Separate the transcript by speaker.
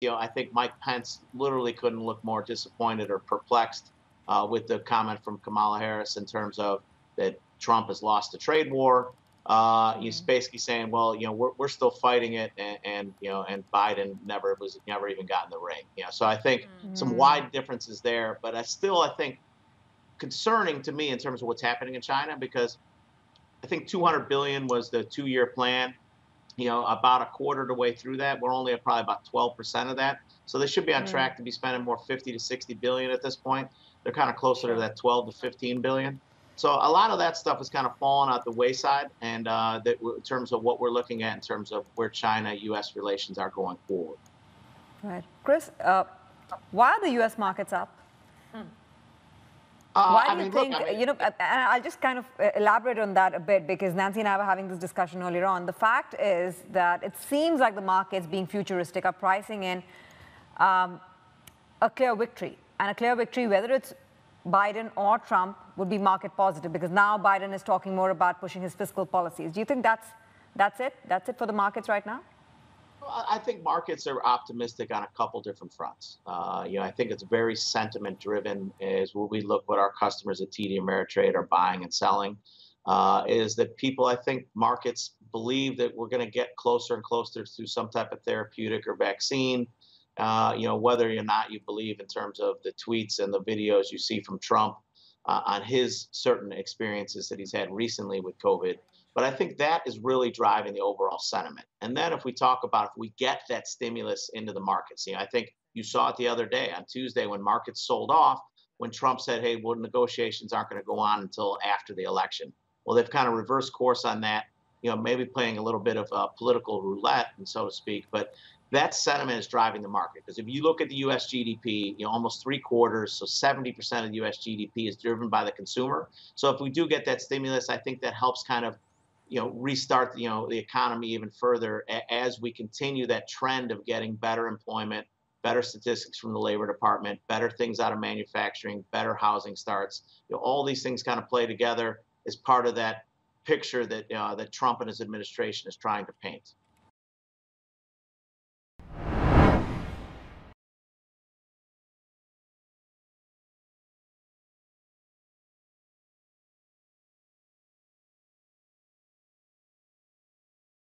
Speaker 1: I think Mike Pence literally couldn't look more disappointed or perplexed with the comment from Kamala Harris in terms of that Trump has lost the trade war. He's
Speaker 2: Mm,
Speaker 1: basically saying, well, we're still fighting it, and Biden never even got in the ring. So I think some
Speaker 2: mm,
Speaker 1: wide differences there, but I think concerning to me in terms of what's happening in China because I think 200 billion was the 2-year plan. About a quarter of the way through that, we're only at probably about 12% of that. So they should be on
Speaker 2: mm,
Speaker 1: track to be spending more 50 to 60 billion at this point. They're kind of closer to
Speaker 2: sure.
Speaker 1: that 12 to 15 billion. So a lot of that stuff is kind of fallen out the wayside, and in terms of what we're looking at in terms of where China-U.S. relations are going forward.
Speaker 2: Right. Chris, why are the US markets up? Why
Speaker 1: I
Speaker 2: do you
Speaker 1: mean, look,
Speaker 2: think,
Speaker 1: I mean,
Speaker 2: and I'll just kind of elaborate on that a bit because Nancy and I were having this discussion earlier on. The fact is that it seems like the markets, being futuristic, are pricing in um, a clear victory. And a clear victory, whether it's Biden or Trump, would be market positive because now Biden is talking more about pushing his fiscal policies. Do you think that's it? That's it for the markets right now?
Speaker 1: well, I think markets are optimistic on a couple different fronts. I think it's very sentiment driven. Is what we look what our customers at TD Ameritrade are buying and selling. Is that people? I think markets believe that we're going to get closer and closer to some type of therapeutic or vaccine. Whether or not you believe in terms of the tweets and the videos you see from Trump on his certain experiences that he's had recently with COVID. But I think that is really driving the overall sentiment. And then if we talk about if we get that stimulus into the markets, I think you saw it the other day on Tuesday when markets sold off when Trump said, hey, well, negotiations aren't going to go on until after the election. Well, they've kind of reversed course on that, maybe playing a little bit of political roulette, and so to speak. But that sentiment is driving the market because if you look at the U.S. GDP, almost 3/4, so 70% of the U.S. GDP is driven by the consumer. So if we do get that stimulus, I think that helps kind of restart the economy even further as we continue that trend of getting better employment, better statistics from the Labor Department, better things out of manufacturing, better housing starts. All these things kind of play together as part of that picture that Trump and his administration is trying to paint.